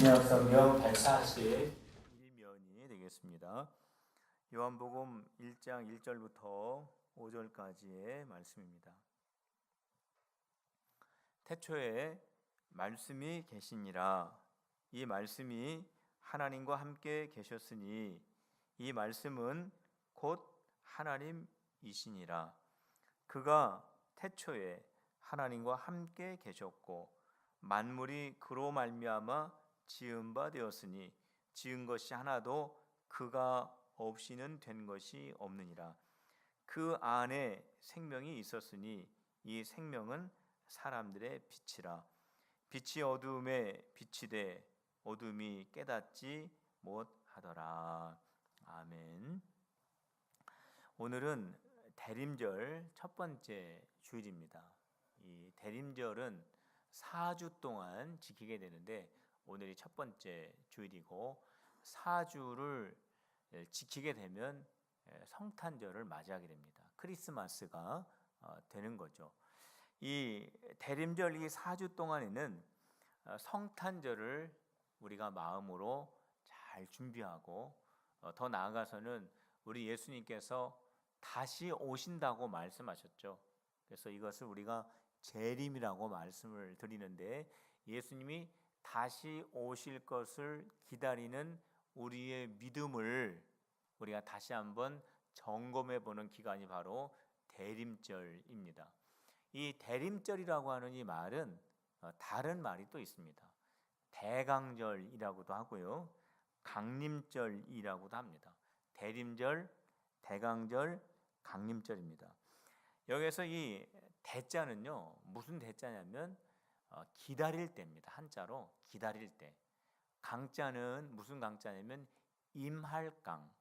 신약성경 141면이 되겠습니다. 요한복음 1장 1절부터 5절까지의 말씀입니다. 태초에 말씀이 계시니라. 이 말씀이 하나님과 함께 계셨으니 이 말씀은 곧 하나님이시니라. 그가 태초에 하나님과 함께 계셨고 만물이 그로 말미암아 지은 바 되었으니 지은 것이 하나도 그가 없이는 된 것이 없느니라. 그 안에 생명이 있었으니 이 생명은 사람들의 빛이라. 빛이 어두움에 비치되 어둠이 깨닫지 못하더라. 아멘. 오늘은 대림절 첫 번째 주일입니다. 이 대림절은 4주 동안 지키게 되는데 오늘이 첫 번째 주일이고 4주를 지키게 되면 성탄절을 맞이하게 됩니다. 크리스마스가 되는 거죠. 이 대림절 이 4주 동안에는 성탄절을 우리가 마음으로 잘 준비하고 더 나아가서는 우리 예수님께서 다시 오신다고 말씀하셨죠. 그래서 이것을 우리가 재림이라고 말씀을 드리는데 예수님이 다시 오실 것을 기다리는 우리의 믿음을 우리가 다시 한번 점검해 보는 기간이 바로 대림절입니다. 이 대림절이라고 하는 이 말은 다른 말이 또 있습니다. 대강절이라고도 하고요, 강림절이라고도 합니다. 대림절, 대강절, 강림절입니다. 여기서 이 대자는요 무슨 대자냐면 기다릴 때입니다. 한자로 기다릴 때. 강자는 무슨 강자냐면 임할강.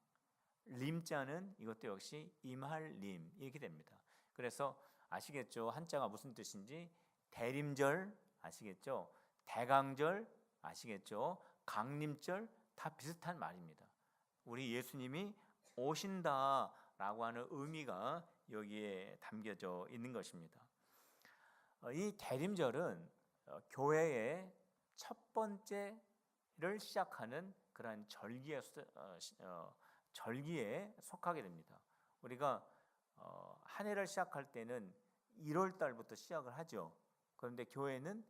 림자는 이것도 역시 임할림 이렇게 됩니다. 그래서 아시겠죠? 한자가 무슨 뜻인지. 대림절 아시겠죠? 대강절 아시겠죠? 강림절 다 비슷한 말입니다. 우리 예수님이 오신다라고 하는 의미가 여기에 담겨져 있는 것입니다. 이 대림절은 교회의 첫 번째를 시작하는 그러한 절기에 속하게 됩니다. 우리가 한 해를 시작할 때는 1월 달부터 시작을 하죠. 그런데 교회는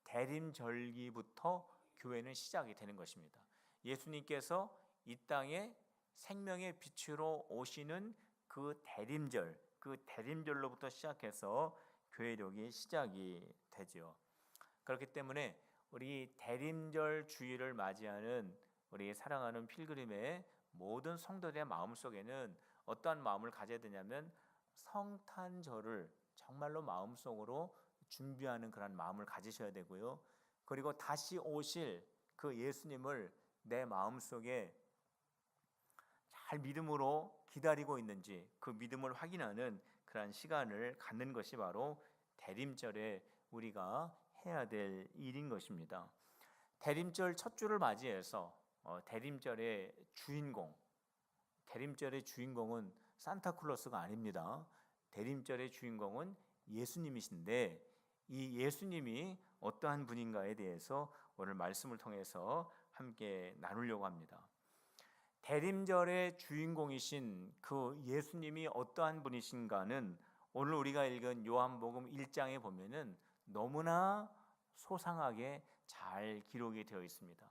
대림절기부터 교회는 시작이 되는 것입니다. 예수님께서 이 땅에 생명의 빛으로 오시는 그 대림절로부터 시작해서 교회력이 시작이 되죠. 그렇기 때문에 우리 대림절 주일을 맞이하는 우리 사랑하는 필그림의 모든 성도들의 마음속에는 어떠한 마음을 가져야 되냐면 성탄절을 정말로 마음속으로 준비하는 그런 마음을 가지셔야 되고요. 그리고 다시 오실 그 예수님을 내 마음속에 잘 믿음으로 기다리고 있는지 그 믿음을 확인하는 그런 시간을 갖는 것이 바로 대림절에 우리가 해야 될 일인 것입니다. 대림절 첫 주를 맞이해서 대림절의 주인공은 산타클로스가 아닙니다. 대림절의 주인공은 예수님이신데 이 예수님이 어떠한 분인가에 대해서 오늘 말씀을 통해서 함께 나누려고 합니다. 대림절의 주인공이신 그 예수님이 어떠한 분이신가는 오늘 우리가 읽은 요한복음 1장에 보면은 너무나 소상하게 잘 기록이 되어 있습니다.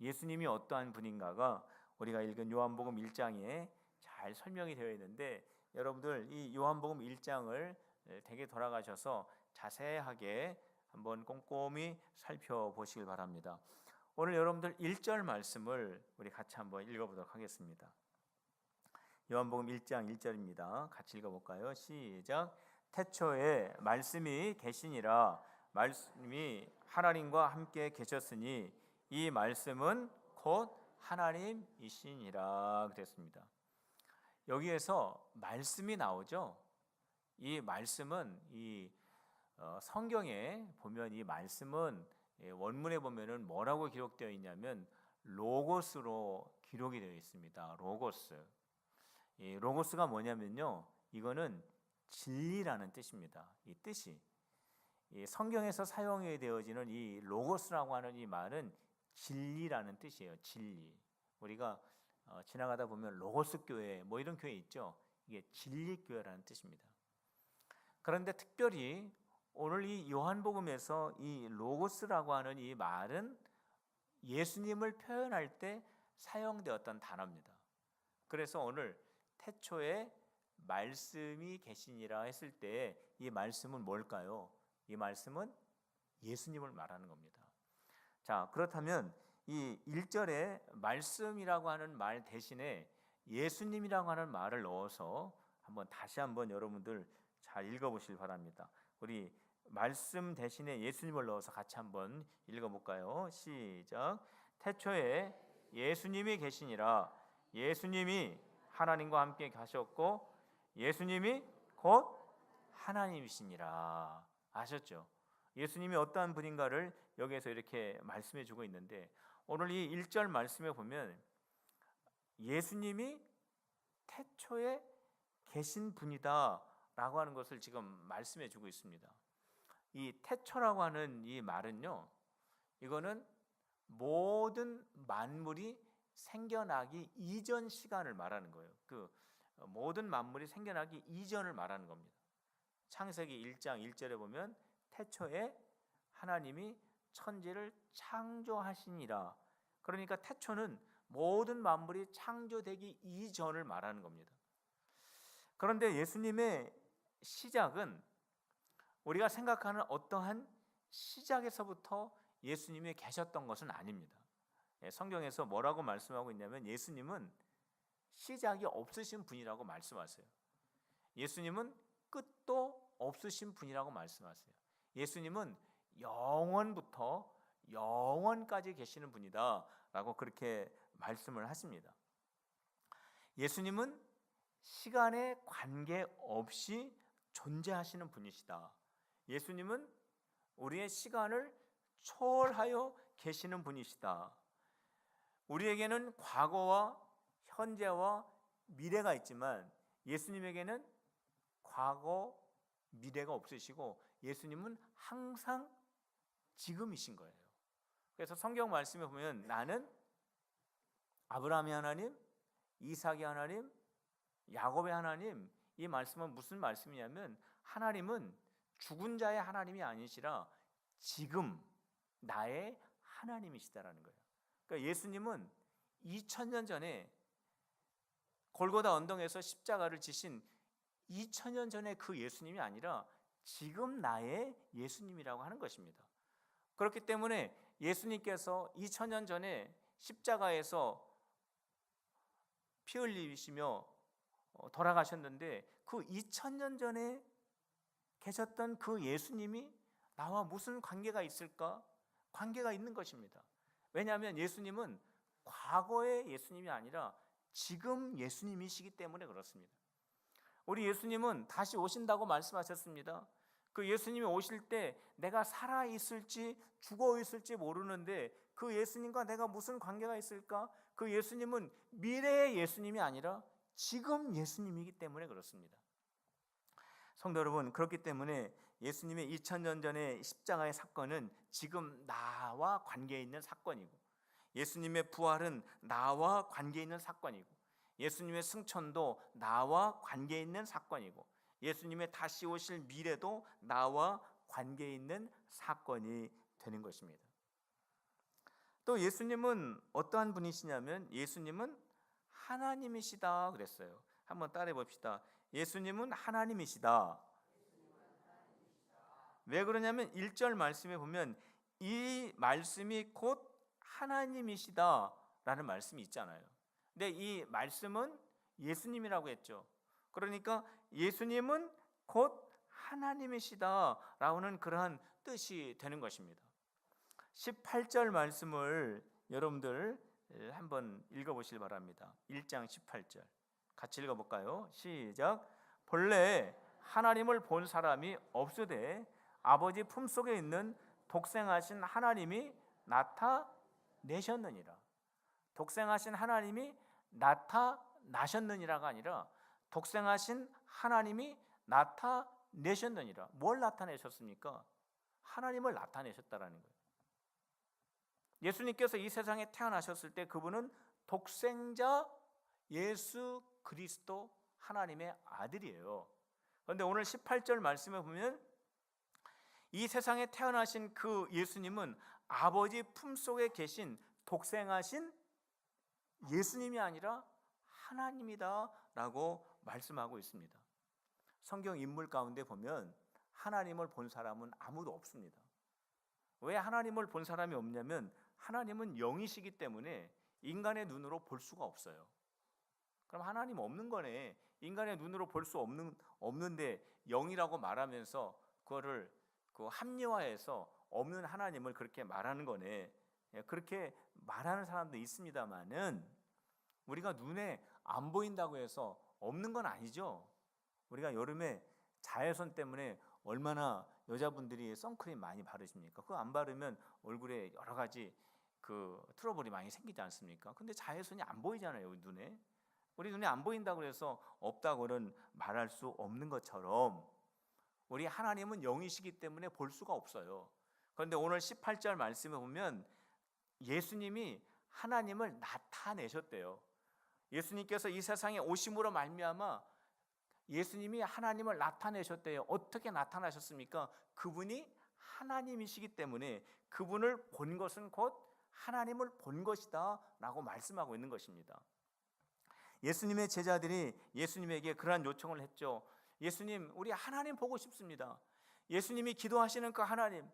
예수님이 어떠한 분인가가 우리가 읽은 요한복음 1장에 잘 설명이 되어 있는데 여러분들 이 요한복음 1장을 되게 돌아가셔서 자세하게 한번 꼼꼼히 살펴보시길 바랍니다. 오늘 여러분들 1절 말씀을 우리 같이 한번 읽어보도록 하겠습니다. 요한복음 1장 1절입니다. 같이 읽어볼까요? 시작. 태초에 말씀이 계시니라. 말씀이 하나님과 함께 계셨으니 이 말씀은 곧 하나님이시니라 그랬습니다. 여기에서 말씀이 나오죠. 이 말씀은 성경에 보면 이 말씀은 원문에 보면은 뭐라고 기록되어 있냐면 로고스로 기록이 되어 있습니다. 로고스. 이 로고스가 뭐냐면요, 이거는 진리라는 뜻입니다. 이 뜻이 이 성경에서 사용이 되어지는 이 로고스라고 하는 이 말은 진리라는 뜻이에요. 진리. 우리가 지나가다 보면 로고스 교회 뭐 이런 교회 있죠. 이게 진리 교회라는 뜻입니다. 그런데 특별히 오늘 이 요한복음에서 이 로고스라고 하는 이 말은 예수님을 표현할 때 사용되었던 단어입니다. 그래서 오늘 태초에 말씀이 계시니라 했을 때 이 말씀은 뭘까요? 이 말씀은 예수님을 말하는 겁니다. 자, 그렇다면 이 1절에 말씀이라고 하는 말 대신에 예수님이라고 하는 말을 넣어서 다시 한번 여러분들 잘 읽어보시길 바랍니다. 우리 말씀 대신에 예수님을 넣어서 같이 한번 읽어볼까요? 시작. 태초에 예수님이 계시니라. 예수님이 하나님과 함께 가셨고 예수님이 곧 하나님이시니라. 아셨죠? 예수님이 어떠한 분인가를 여기에서 이렇게 말씀해 주고 있는데 오늘 이 1절 말씀에 보면 예수님이 태초에 계신 분이다 라고 하는 것을 지금 말씀해 주고 있습니다. 이 태초라고 하는 이 말은요, 이거는 모든 만물이 생겨나기 이전 시간을 말하는 거예요. 그 모든 만물이 생겨나기 이전을 말하는 겁니다. 창세기 1장 1절에 보면 태초에 하나님이 천지를 창조하시니라. 그러니까 태초는 모든 만물이 창조되기 이전을 말하는 겁니다. 그런데 예수님의 시작은 우리가 생각하는 어떠한 시작에서부터 예수님이 계셨던 것은 아닙니다. 성경에서 뭐라고 말씀하고 있냐면 예수님은 시작이 없으신 분이라고 말씀하세요. 예수님은 끝도 없으신 분이라고 말씀하세요. 예수님은 영원부터 영원까지 계시는 분이다 라고 그렇게 말씀을 하십니다. 예수님은 시간에 관계없이 존재하시는 분이시다. 예수님은 우리의 시간을 초월하여 계시는 분이시다. 우리에게는 과거와 현재와 미래가 있지만 예수님에게는 과거, 미래가 없으시고 예수님은 항상 지금이신 거예요. 그래서 성경 말씀에 보면 나는 아브라함의 하나님, 이삭의 하나님, 야곱의 하나님, 이 말씀은 무슨 말씀이냐면 하나님은 죽은 자의 하나님이 아니시라 지금 나의 하나님이시다라는 거예요. 그러니까 예수님은 2000년 전에 골고다 언덕에서 십자가를 지신 2000년 전에 그 예수님이 아니라 지금 나의 예수님이라고 하는 것입니다. 그렇기 때문에 예수님께서 2000년 전에 십자가에서 피 흘리시며 돌아가셨는데 그 2000년 전에 계셨던 그 예수님이 나와 무슨 관계가 있을까? 관계가 있는 것입니다. 왜냐하면 예수님은 과거의 예수님이 아니라 지금 예수님이시기 때문에 그렇습니다. 우리 예수님은 다시 오신다고 말씀하셨습니다. 그 예수님이 오실 때 내가 살아 있을지 죽어 있을지 모르는데 그 예수님과 내가 무슨 관계가 있을까? 그 예수님은 미래의 예수님이 아니라 지금 예수님이기 때문에 그렇습니다. 성도 여러분, 그렇기 때문에 예수님의 2000년 전의 십자가의 사건은 지금 나와 관계 있는 사건이고 예수님의 부활은 나와 관계 있는 사건이고 예수님의 승천도 나와 관계 있는 사건이고 예수님의 다시 오실 미래도 나와 관계 있는 사건이 되는 것입니다. 또 예수님은 어떠한 분이시냐면 예수님은 하나님이시다 그랬어요. 한번 따라해 봅시다. 예수님은 하나님이시다. 왜 그러냐면 1절 말씀에 보면 이 말씀이 곧 하나님이시다 라는 말씀이 있잖아요. 근데 이 말씀은 예수님이라고 했죠. 그러니까 예수님은 곧 하나님이시다 라는 그러한 뜻이 되는 것입니다. 18절 말씀을 여러분들 한번 읽어보시기 바랍니다. 1장 18절 같이 읽어볼까요? 시작. 본래 하나님을 본 사람이 없으되 아버지 품속에 있는 독생하신 하나님이 나타내셨느니라. 독생하신 하나님이 나타나셨느니라가 아니라 독생하신 하나님이 나타내셨느니라. 뭘 나타내셨습니까? 하나님을 나타내셨다라는 거예요. 예수님께서 이 세상에 태어나셨을 때 그분은 독생자 예수 그리스도 하나님의 아들이에요. 그런데 오늘 18절 말씀에 보면 이 세상에 태어나신 그 예수님은 아버지 품속에 계신 독생하신 예수님이 아니라 하나님이다 라고 말씀하고 있습니다. 성경 인물 가운데 보면 하나님을 본 사람은 아무도 없습니다. 왜 하나님을 본 사람이 없냐면 하나님은 영이시기 때문에 인간의 눈으로 볼 수가 없어요. 그럼 하나님 없는 거네. 인간의 눈으로 볼 수 없는데 영이라고 말하면서 그거를 합리화해서 없는 하나님을 그렇게 말하는 거네. 그렇게 말하는 사람도 있습니다만은 우리가 눈에 안 보인다고 해서 없는 건 아니죠. 우리가 여름에 자외선 때문에 얼마나 여자분들이 선크림 많이 바르십니까? 그거 안 바르면 얼굴에 여러 가지 트러블이 많이 생기지 않습니까? 근데 자외선이 안 보이잖아요, 눈에. 우리 눈에 안 보인다고 해서 없다고는 말할 수 없는 것처럼 우리 하나님은 영이시기 때문에 볼 수가 없어요. 그런데 오늘 18절 말씀에 보면 예수님이 하나님을 나타내셨대요. 예수님께서 이 세상에 오심으로 말미암아 예수님이 하나님을 나타내셨대요. 어떻게 나타나셨습니까? 그분이 하나님이시기 때문에 그분을 본 것은 곧 하나님을 본 것이다 라고 말씀하고 있는 것입니다. 예수님의 제자들이 예수님에게 그러한 요청을 했죠. 예수님, 우리 하나님 보고 싶습니다. 예수님이 기도하시는 그 하나님,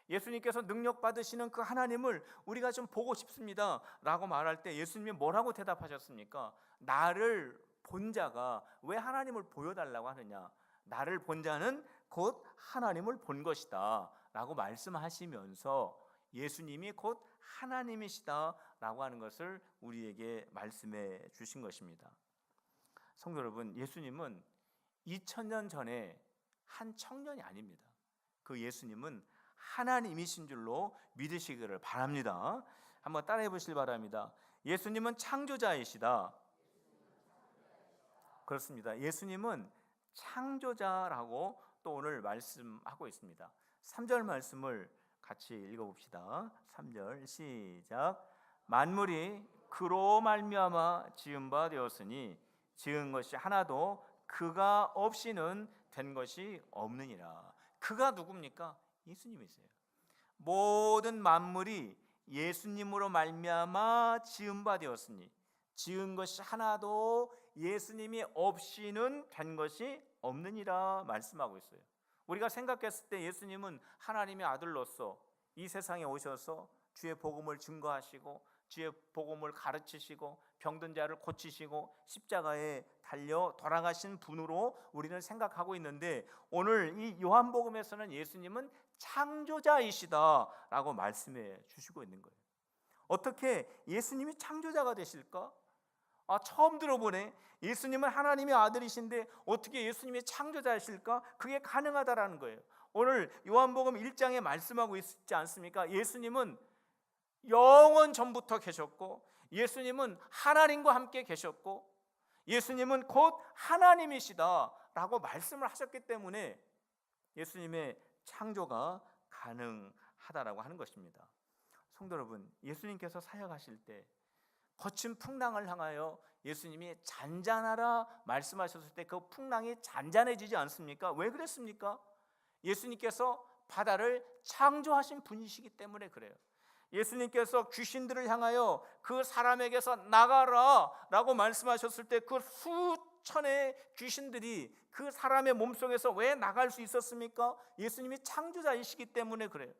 예수님께서 능력 받으시는 그 하나님을 우리가 좀 보고 싶습니다 라고 말할 때 예수님이 뭐라고 대답하셨습니까? 나를 본 자가 왜 하나님을 보여달라고 하느냐? 나를 본 자는 곧 하나님을 본 것이다 라고 말씀하시면서 예수님이 곧 하나님이시다 라고 하는 것을 우리에게 말씀해 주신 것입니다. 성도 여러분, 예수님은 2000년 전에 한 청년이 아닙니다. 그 예수님은 하나님이신 줄로 믿으시기를 바랍니다. 한번 따라해 보시길 바랍니다. 예수님은 창조자이시다. 그렇습니다. 예수님은 창조자라고 또 오늘 말씀하고 있습니다. 3절 말씀을 같이 읽어봅시다. 3절 시작. 만물이 그로 말미암아 지은 바 되었으니 지은 것이 하나도 그가 없이는 된 것이 없느니라. 그가 누굽니까? 예수님이세요. 모든 만물이 예수님으로 말미암아 지은 바 되었으니 지은 것이 하나도 예수님이 없이는 된 것이 없느니라 말씀하고 있어요. 우리가 생각했을 때 예수님은 하나님의 아들로서 이 세상에 오셔서 주의 복음을 증거하시고 주의 복음을 가르치시고 병든 자를 고치시고 십자가에 달려 돌아가신 분으로 우리는 생각하고 있는데 오늘 이 요한복음에서는 예수님은 창조자이시다라고 말씀해 주시고 있는 거예요. 어떻게 예수님이 창조자가 되실까? 처음 들어보네. 예수님은 하나님의 아들이신데 어떻게 예수님이 창조자이실까? 그게 가능하다라는 거예요. 오늘 요한복음 1장에 말씀하고 있지 않습니까? 예수님은 영원 전부터 계셨고 예수님은 하나님과 함께 계셨고 예수님은 곧 하나님이시다라고 말씀을 하셨기 때문에 예수님의 창조가 가능하다라고 하는 것입니다. 성도 여러분, 예수님께서 사역하실 때 거친 풍랑을 향하여 예수님이 잔잔하라 말씀하셨을 때 그 풍랑이 잔잔해지지 않습니까? 왜 그랬습니까? 예수님께서 바다를 창조하신 분이시기 때문에 그래요. 예수님께서 귀신들을 향하여 그 사람에게서 나가라 라고 말씀하셨을 때 그 수천의 귀신들이 그 사람의 몸속에서 왜 나갈 수 있었습니까? 예수님이 창조자이시기 때문에 그래요.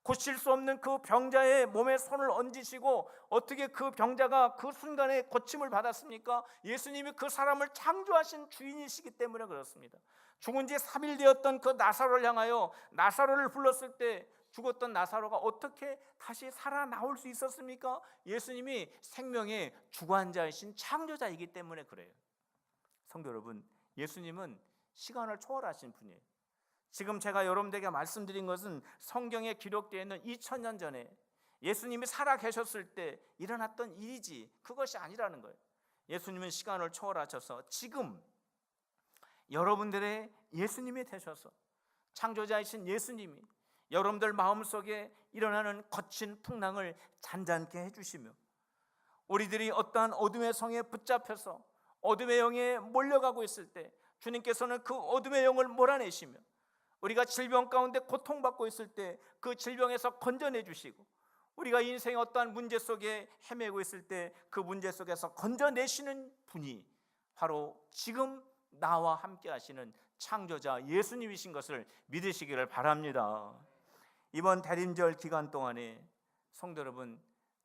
고칠 수 없는 그 병자의 몸에 손을 얹으시고 어떻게 그 병자가 그 순간에 고침을 받았습니까? 예수님이 그 사람을 창조하신 주인이시기 때문에 그렇습니다. 죽은 지 3일 되었던 그 나사로를 향하여 나사로를 불렀을 때 죽었던 나사로가 어떻게 다시 살아나올 수 있었습니까? 예수님이 생명의 주관자이신 창조자이기 때문에 그래요. 성도 여러분, 예수님은 시간을 초월하신 분이에요. 지금 제가 여러분들에게 말씀드린 것은 성경에 기록되어 있는 2000년 전에 예수님이 살아 계셨을 때 일어났던 일이지 그것이 아니라는 거예요. 예수님은 시간을 초월하셔서 지금 여러분들의 예수님이 되셔서 창조자이신 예수님이 여러분들 마음속에 일어나는 거친 풍랑을 잔잔케 해주시며, 우리들이 어떠한 어둠의 성에 붙잡혀서 어둠의 영에 몰려가고 있을 때 주님께서는 그 어둠의 영을 몰아내시며, 우리가 질병 가운데 고통받고 있을 때 그 질병에서 건져내 주시고, 우리가 인생의 어떠한 문제 속에 헤매고 있을 때 그 문제 속에서 건져내시는 분이 바로 지금 나와 함께 하시는 창조자 예수님이신 것을 믿으시기를 바랍니다. 이번 대림절 기간 동안에 성도 여러분,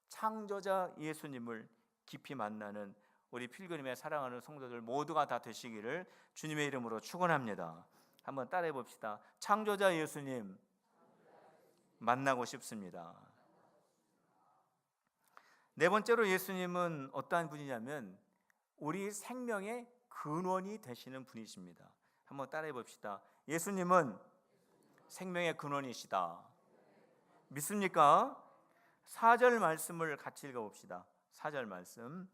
창조자 예수님을 깊이 만나는 우리 필그림의 사랑하는 성도들 모두가 다 되시기를 주님의 이름으로 축원합니다. 한번 따라해 봅시다. 창조자 예수님 만나고 싶습니다. 네 번째로 예수님은 어떠한 분이냐면 우리 생명의 근원이 되시는 분이십니다. 한번 따라해 봅시다. 예수님은 생명의 근원이시다. 믿습니까? 4절 말씀을 같이 읽어봅시다. 4절 말씀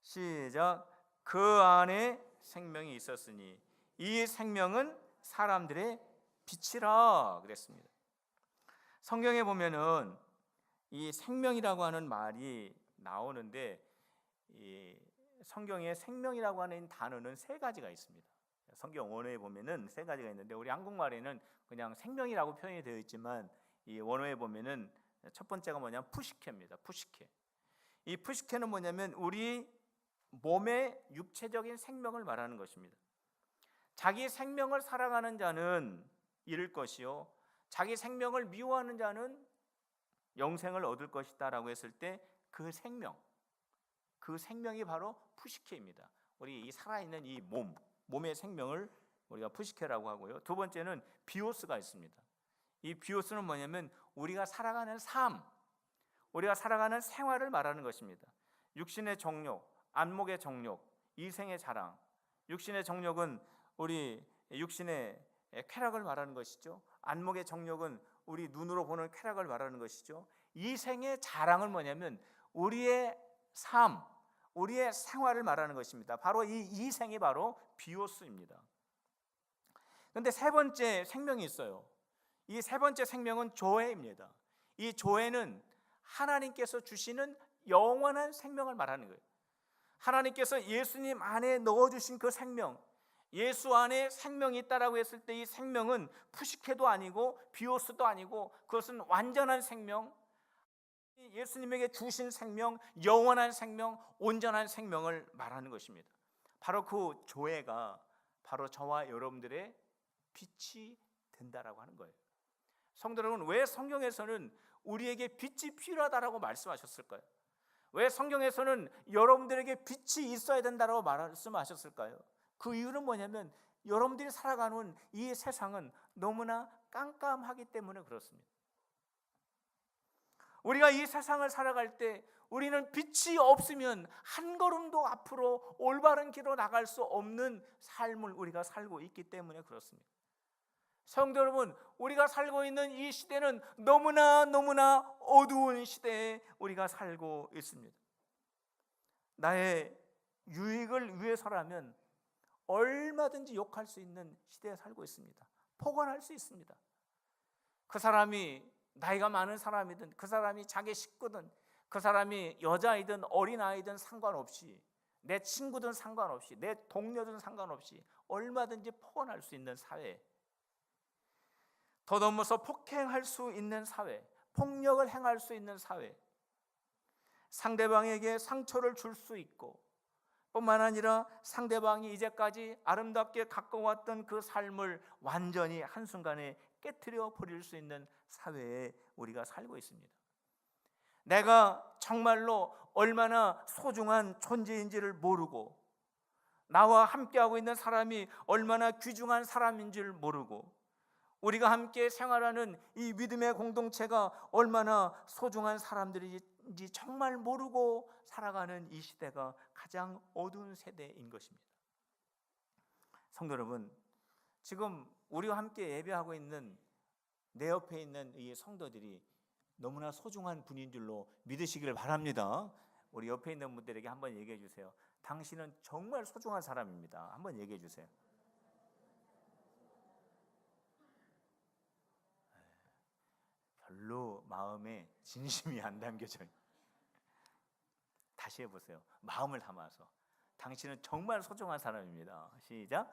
시작. 그 안에 생명이 있었으니 이 생명은 사람들의 빛이라 그랬습니다. 성경에 보면은 이 생명이라고 하는 말이 나오는데, 이 성경에 생명이라고 하는 단어는 세 가지가 있습니다. 성경 원어에 보면은 세 가지가 있는데, 우리 한국말에는 그냥 생명이라고 표현이 되어 있지만 이 원어에 보면은 첫 번째가 뭐냐면 푸시케입니다. 푸시케. 이 푸시케는 뭐냐면 우리 몸의 육체적인 생명을 말하는 것입니다. 자기 생명을 사랑하는 자는 잃을 것이요, 자기 생명을 미워하는 자는 영생을 얻을 것이다 라고 했을 때 그 생명이 바로 푸시케입니다. 우리 이 살아있는 이 몸의 생명을 우리가 푸시케라고 하고요. 두 번째는 비오스가 있습니다. 이 비오스는 뭐냐면 우리가 살아가는 삶, 우리가 살아가는 생활을 말하는 것입니다. 육신의 정욕, 안목의 정욕, 이생의 자랑. 육신의 정욕은 우리 육신의 쾌락을 말하는 것이죠. 안목의 정욕은 우리 눈으로 보는 쾌락을 말하는 것이죠. 이생의 자랑은 뭐냐면 우리의 삶, 우리의 생활을 말하는 것입니다. 바로 이 이생이 바로 비오스입니다. 그런데 세 번째 생명이 있어요. 이 세 번째 생명은 조회입니다. 이 조회는 하나님께서 주시는 영원한 생명을 말하는 거예요. 하나님께서 예수님 안에 넣어주신 그 생명, 예수 안에 생명이 있다라고 했을 때 이 생명은 푸시케도 아니고 비오스도 아니고 그것은 완전한 생명, 예수님에게 주신 생명, 영원한 생명, 온전한 생명을 말하는 것입니다. 바로 그 조회가 바로 저와 여러분들의 빛이 된다라고 하는 거예요. 성도 여러분, 왜 성경에서는 우리에게 빛이 필요하다라고 말씀하셨을까요? 왜 성경에서는 여러분들에게 빛이 있어야 된다라고 말씀하셨을까요? 그 이유는 뭐냐면 여러분들이 살아가는 이 세상은 너무나 깜깜하기 때문에 그렇습니다. 우리가 이 세상을 살아갈 때 우리는 빛이 없으면 한 걸음도 앞으로 올바른 길로 나갈 수 없는 삶을 우리가 살고 있기 때문에 그렇습니다. 성도 여러분, 우리가 살고 있는 이 시대는 너무나 어두운 시대에 우리가 살고 있습니다. 나의 유익을 위해서라면 얼마든지 욕할 수 있는 시대에 살고 있습니다. 폭언할 수 있습니다. 그 사람이 나이가 많은 사람이든 그 사람이 자기 식구든 그 사람이 여자이든 어린아이든 상관없이, 내 친구든 상관없이, 내 동료든 상관없이 얼마든지 폭언할 수 있는 사회, 더 넘어서 폭행할 수 있는 사회, 폭력을 행할 수 있는 사회, 상대방에게 상처를 줄 수 있고 뿐만 아니라 상대방이 이제까지 아름답게 가꿔왔던 그 삶을 완전히 한순간에 깨트려 버릴 수 있는 사회에 우리가 살고 있습니다. 내가 정말로 얼마나 소중한 존재인지를 모르고, 나와 함께하고 있는 사람이 얼마나 귀중한 사람인지를 모르고, 우리가 함께 생활하는 이 믿음의 공동체가 얼마나 소중한 사람들인지 정말 모르고 살아가는 이 시대가 가장 어두운 세대인 것입니다. 성도 여러분, 지금 우리와 함께 예배하고 있는 내 옆에 있는 이 성도들이 너무나 소중한 분인 줄로 믿으시기를 바랍니다. 우리 옆에 있는 분들에게 한번 얘기해 주세요. 당신은 정말 소중한 사람입니다. 한번 얘기해 주세요. 별로 마음에 진심이 안 담겨져요. 다시 해보세요. 마음을 담아서. 당신은 정말 소중한 사람입니다. 시작.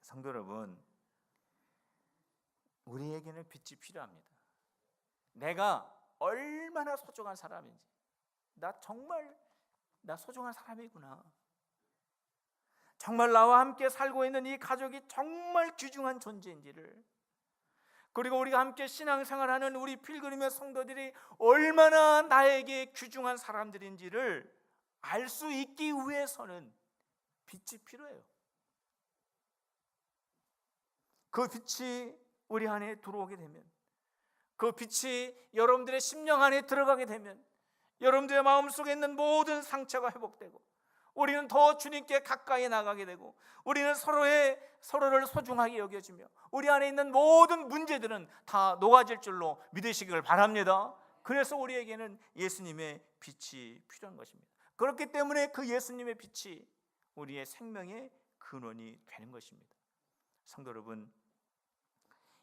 성도 여러분, 우리에게는 빛이 필요합니다. 내가 얼마나 소중한 사람인지, 나 소중한 사람이구나, 정말 나와 함께 살고 있는 이 가족이 정말 귀중한 존재인지를, 그리고 우리가 함께 신앙생활하는 우리 필그림의 성도들이 얼마나 나에게 귀중한 사람들인지를 알 수 있기 위해서는 빛이 필요해요. 그 빛이 우리 안에 들어오게 되면, 그 빛이 여러분들의 심령 안에 들어가게 되면 여러분들의 마음속에 있는 모든 상처가 회복되고 우리는 더 주님께 가까이 나가게 되고 우리는 서로를 소중하게 여겨주며 우리 안에 있는 모든 문제들은 다 녹아질 줄로 믿으시길 바랍니다. 그래서 우리에게는 예수님의 빛이 필요한 것입니다. 그렇기 때문에 그 예수님의 빛이 우리의 생명의 근원이 되는 것입니다. 성도 여러분,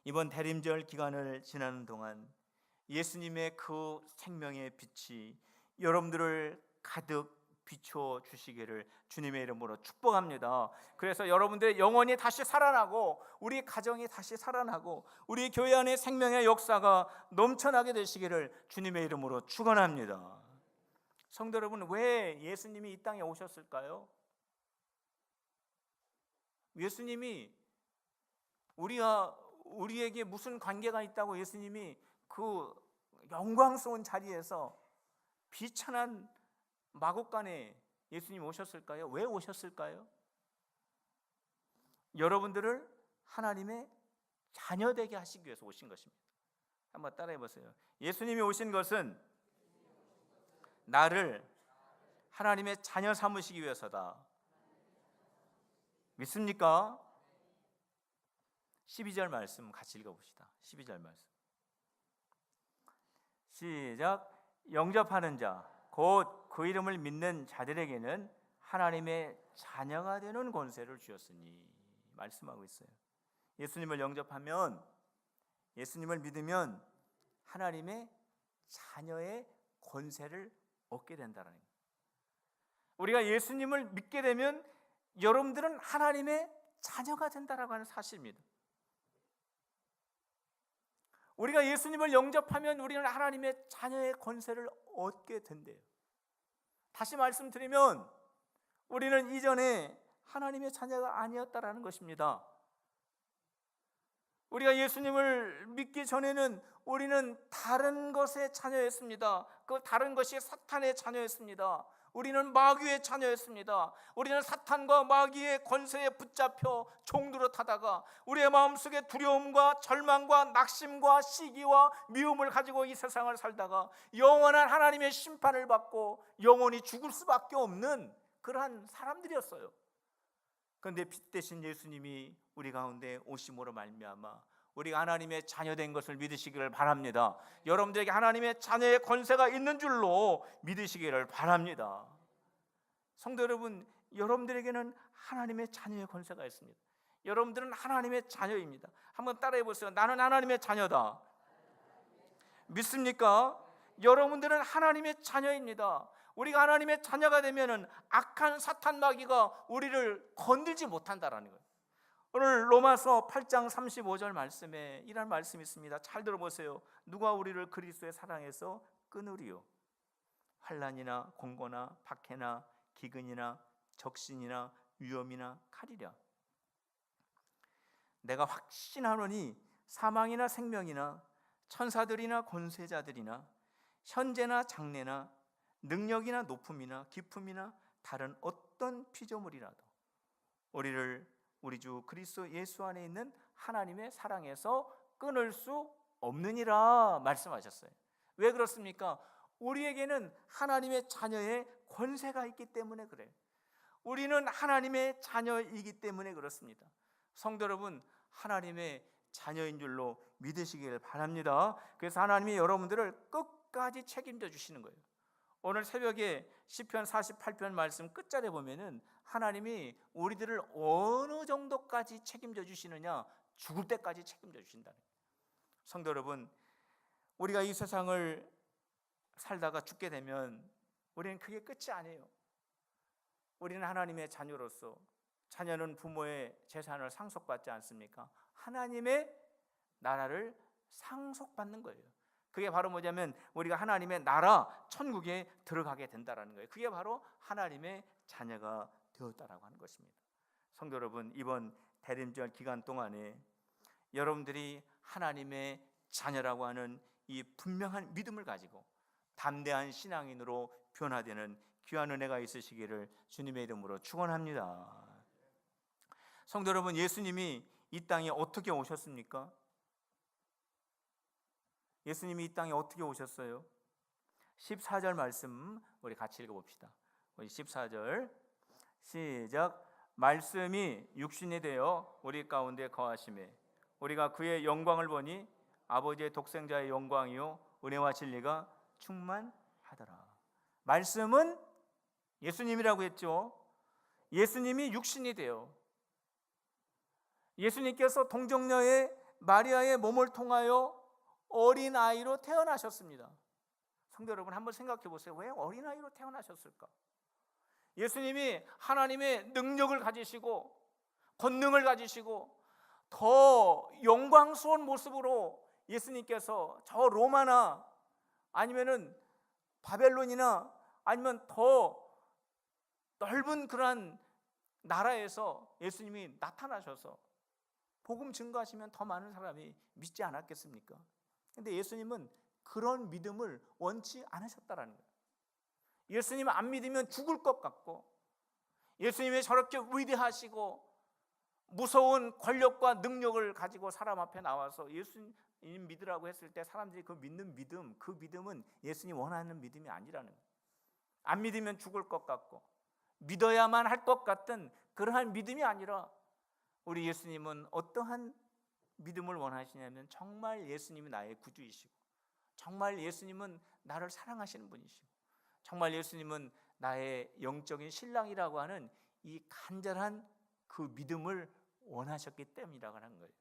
이번 대림절 기간을 지나는 동안 예수님의 그 생명의 빛이 여러분들을 가득 비춰 주시기를 주님의 이름으로 축복합니다. 그래서 여러분들의 영혼이 다시 살아나고 우리 가정이 다시 살아나고 우리 교회 안에 생명의 역사가 넘쳐나게 되시기를 주님의 이름으로 축원합니다. 성도 여러분, 왜 예수님이 이 땅에 오셨을까요? 예수님이 우리에게 무슨 관계가 있다고 예수님이 그 영광스러운 자리에서 비천한 마국간에 예수님 오셨을까요? 왜 오셨을까요? 여러분들을 하나님의 자녀되게 하시기 위해서 오신 것입니다. 한번 따라해 보세요. 예수님이 오신 것은 나를 하나님의 자녀 삼으시기 위해서다. 믿습니까? 12절 말씀 같이 읽어봅시다. 12절 말씀 시작. 영접하는 자 곧 그 이름을 믿는 자들에게는 하나님의 자녀가 되는 권세를 주었으니 말씀하고 있어요. 예수님을 영접하면, 예수님을 믿으면 하나님의 자녀의 권세를 얻게 된다는 거예요. 우리가 예수님을 믿게 되면 여러분들은 하나님의 자녀가 된다라고 하는 사실입니다. 우리가 예수님을 영접하면 우리는 하나님의 자녀의 권세를 얻게 된대요. 다시 말씀드리면 우리는 이전에 하나님의 자녀가 아니었다라는 것입니다. 우리가 예수님을 믿기 전에는 우리는 다른 것의 자녀였습니다. 그 다른 것이 사탄의 자녀였습니다. 우리는 마귀의 자녀였습니다. 우리는 사탄과 마귀의 권세에 붙잡혀 종들어 타다가 우리의 마음속에 두려움과 절망과 낙심과 시기와 미움을 가지고 이 세상을 살다가 영원한 하나님의 심판을 받고 영원히 죽을 수밖에 없는 그러한 사람들이었어요. 그런데 빛 대신 예수님이 우리 가운데 오심으로 말미암아 우리가 하나님의 자녀된 것을 믿으시기를 바랍니다. 여러분들에게 하나님의 자녀의 권세가 있는 줄로 믿으시기를 바랍니다. 성도 여러분, 여러분들에게는 하나님의 자녀의 권세가 있습니다. 여러분들은 하나님의 자녀입니다. 한번 따라해 보세요. 나는 하나님의 자녀다. 믿습니까? 여러분들은 하나님의 자녀입니다. 우리가 하나님의 자녀가 되면은 악한 사탄 마귀가 우리를 건들지 못한다라는 거예요. 오늘 로마서 8장 35절 말씀에 이런 말씀이 있습니다. 잘 들어보세요. 누가 우리를 그리스도의 사랑에서 끊으리요? 환난이나 공고나 박해나 기근이나 적신이나 위험이나 칼이랴. 내가 확신하노니 사망이나 생명이나 천사들이나 권세자들이나 현재나 장래나 능력이나 높음이나 깊음이나 다른 어떤 피조물이라도 우리를 우리 주 그리스도 예수 안에 있는 하나님의 사랑에서 끊을 수 없느니라 말씀하셨어요. 왜 그렇습니까? 우리에게는 하나님의 자녀의 권세가 있기 때문에 그래요. 우리는 하나님의 자녀이기 때문에 그렇습니다. 성도 여러분, 하나님의 자녀인 줄로 믿으시길 바랍니다. 그래서 하나님이 여러분들을 끝까지 책임져 주시는 거예요. 오늘 새벽에 시편 48편 말씀 끝자리에 보면은 하나님이 우리들을 어느 정도까지 책임져 주시느냐? 죽을 때까지 책임져 주신다는 거예요. 성도 여러분, 우리가 이 세상을 살다가 죽게 되면 우리는 그게 끝이 아니에요. 우리는 하나님의 자녀로서, 자녀는 부모의 재산을 상속받지 않습니까? 하나님의 나라를 상속받는 거예요. 그게 바로 뭐냐면 우리가 하나님의 나라 천국에 들어가게 된다라는 거예요. 그게 바로 하나님의 자녀가 되었다라고 하는 것입니다. 성도 여러분, 이번 대림절 기간 동안에 여러분들이 하나님의 자녀라고 하는 이 분명한 믿음을 가지고 담대한 신앙인으로 변화되는 귀한 은혜가 있으시기를 주님의 이름으로 축원합니다. 성도 여러분, 예수님이 이 땅에 어떻게 오셨습니까? 예수님이 이 땅에 어떻게 오셨어요? 14절 말씀 우리 같이 읽어봅시다. 우리 14절 시작. 말씀이 육신이 되어 우리 가운데 거하심에 우리가 그의 영광을 보니 아버지의 독생자의 영광이요 은혜와 진리가 충만하더라. 말씀은 예수님이라고 했죠. 예수님이 육신이 되어 예수님께서 동정녀의 마리아의 몸을 통하여 어린아이로 태어나셨습니다. 성도 여러분, 한번 생각해 보세요. 왜 어린아이로 태어나셨을까? 예수님이 하나님의 능력을 가지시고 권능을 가지시고 더 영광스러운 모습으로 예수님께서 저 로마나 아니면은 바벨론이나 아니면 더 넓은 그러한 나라에서 예수님이 나타나셔서 복음 증거하시면 더 많은 사람이 믿지 않았겠습니까? 근데 예수님은 그런 믿음을 원치 않으셨다라는 거예요. 예수님 안 믿으면 죽을 것 같고, 예수님이 저렇게 위대하시고 무서운 권력과 능력을 가지고 사람 앞에 나와서 예수님 믿으라고 했을 때 사람들이 그 믿는 믿음, 그 믿음은 예수님 원하는 믿음이 아니라는 거예요. 안 믿으면 죽을 것 같고 믿어야만 할 것 같은 그러한 믿음이 아니라, 우리 예수님은 어떠한 믿음을 원하시냐면 정말 예수님이 나의 구주이시고, 정말 예수님은 나를 사랑하시는 분이시고, 정말 예수님은 나의 영적인 신랑이라고 하는 이 간절한 그 믿음을 원하셨기 때문이라고 하는 거예요.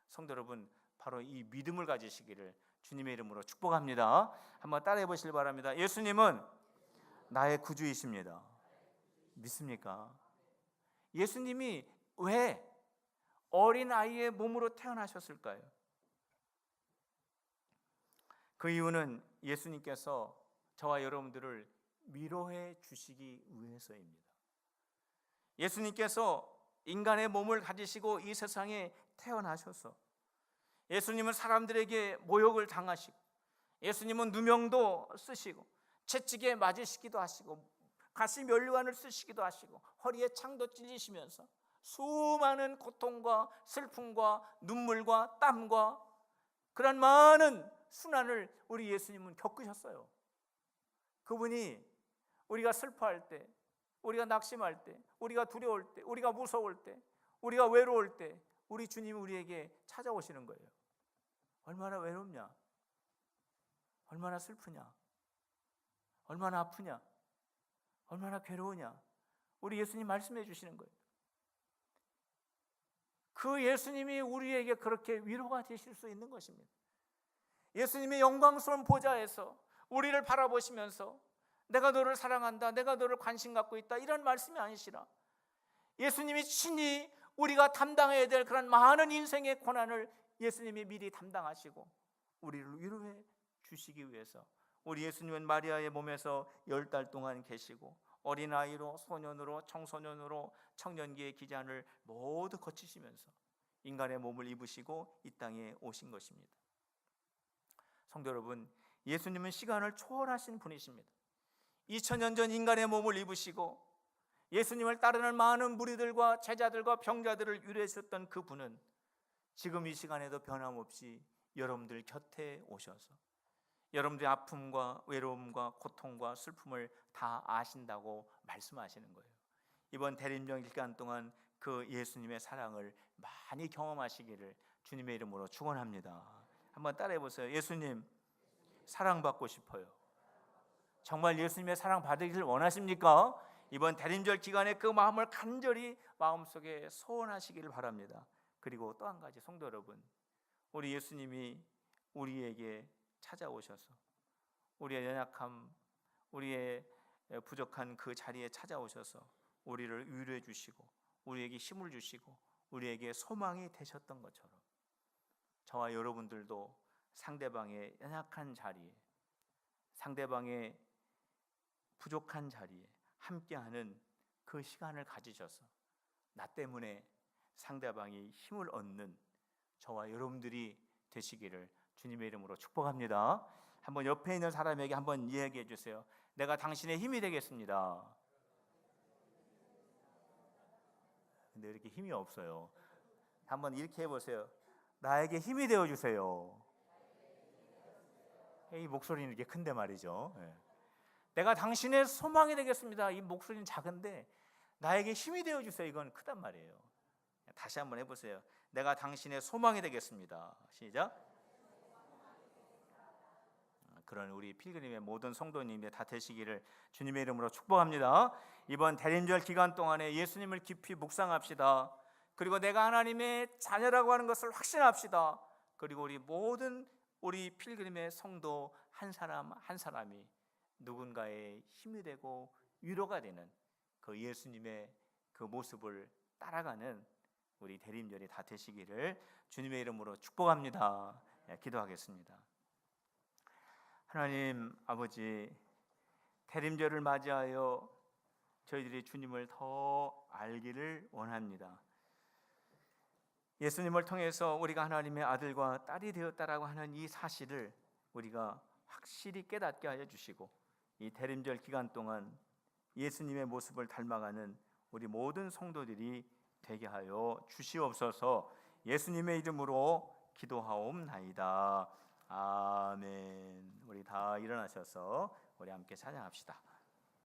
성도 여러분, 바로 이 믿음을 가지시기를 주님의 이름으로 축복합니다. 한번 따라해 보시길 바랍니다. 예수님은 나의 구주이십니다. 믿습니까? 예수님이 왜 어린아이의 몸으로 태어나셨을까요? 그 이유는 예수님께서 저와 여러분들을 위로해 주시기 위해서입니다. 예수님께서 인간의 몸을 가지시고 이 세상에 태어나셔서 예수님은 사람들에게 모욕을 당하시고, 예수님은 누명도 쓰시고 채찍에 맞으시기도 하시고 가시 면류관을 쓰시기도 하시고 허리에 창도 찔리시면서 수많은 고통과 슬픔과 눈물과 땀과 그런 많은 순환을 우리 예수님은 겪으셨어요. 그분이 우리가 슬퍼할 때, 우리가 낙심할 때, 우리가 두려울 때, 우리가 무서울 때, 우리가 외로울 때 우리 주님이 우리에게 찾아오시는 거예요. 얼마나 외롭냐? 얼마나 슬프냐? 얼마나 아프냐? 얼마나 괴로우냐? 우리 예수님 말씀해 주시는 거예요. 그 예수님이 우리에게 그렇게 위로가 되실 수 있는 것입니다. 예수님의 영광스러운 보좌에서 우리를 바라보시면서 내가 너를 사랑한다, 내가 너를 관심 갖고 있다, 이런 말씀이 아니시라 예수님이 친히 우리가 담당해야 될 그런 많은 인생의 고난을 예수님이 미리 담당하시고 우리를 위로해 주시기 위해서 우리 예수님은 마리아의 몸에서 10달 동안 계시고 어린아이로, 소년으로, 청소년으로 청년기의 기간을 모두 거치시면서 인간의 몸을 입으시고 이 땅에 오신 것입니다. 성도 여러분, 예수님은 시간을 초월하신 분이십니다. 2000년 전 인간의 몸을 입으시고 예수님을 따르는 많은 무리들과 제자들과 병자들을 위로했었던 그분은 지금 이 시간에도 변함없이 여러분들 곁에 오셔서 여러분들의 아픔과 외로움과 고통과 슬픔을 다 아신다고 말씀하시는 거예요. 이번 대림절 기간 동안 그 예수님의 사랑을 많이 경험하시기를 주님의 이름으로 축원합니다. 한번 따라해 보세요. 예수님, 사랑받고 싶어요. 정말 예수님의 사랑 받으기를 원하십니까? 이번 대림절 기간에 그 마음을 간절히 마음속에 소원하시기를 바랍니다. 그리고 또 한 가지, 성도 여러분, 우리 예수님이 우리에게 찾아오셔서 우리의 연약함, 우리의 부족한 그 자리에 찾아오셔서 우리를 위로해 주시고 우리에게 힘을 주시고 우리에게 소망이 되셨던 것처럼 저와 여러분들도 상대방의 연약한 자리에, 상대방의 부족한 자리에 함께하는 그 시간을 가지셔서 나 때문에 상대방이 힘을 얻는 저와 여러분들이 되시기를 주님의 이름으로 축복합니다. 한번 옆에 있는 사람에게 한번 이야기해 주세요. 내가 당신의 힘이 되겠습니다. 근데 이렇게 힘이 없어요. 한번 이렇게 해보세요. 나에게 힘이 되어 주세요. 이 목소리는 이렇게 큰데 말이죠. 내가 당신의 소망이 되겠습니다. 이 목소리는 작은데 나에게 힘이 되어 주세요. 이건 크단 말이에요. 다시 한번 해보세요. 내가 당신의 소망이 되겠습니다. 시작. 그런 우리 필그림의 모든 성도님들 다 되시기를 주님의 이름으로 축복합니다. 이번 대림절 기간 동안에 예수님을 깊이 묵상합시다. 그리고 내가 하나님의 자녀라고 하는 것을 확신합시다. 그리고 우리 모든 우리 필그림의 성도 한 사람 한 사람이 누군가의 힘이 되고 위로가 되는 그 예수님의 그 모습을 따라가는 우리 대림절이 다 되시기를 주님의 이름으로 축복합니다. 기도하겠습니다. 하나님 아버지, 대림절을 맞이하여 저희들이 주님을 더 알기를 원합니다. 예수님을 통해서 우리가 하나님의 아들과 딸이 되었다라고 하는 이 사실을 우리가 확실히 깨닫게 하여 주시고 이 대림절 기간 동안 예수님의 모습을 닮아가는 우리 모든 성도들이 되게 하여 주시옵소서. 예수님의 이름으로 기도하옵나이다. 아멘. 우리 다 일어나셔서 우리 함께 찬양합시다.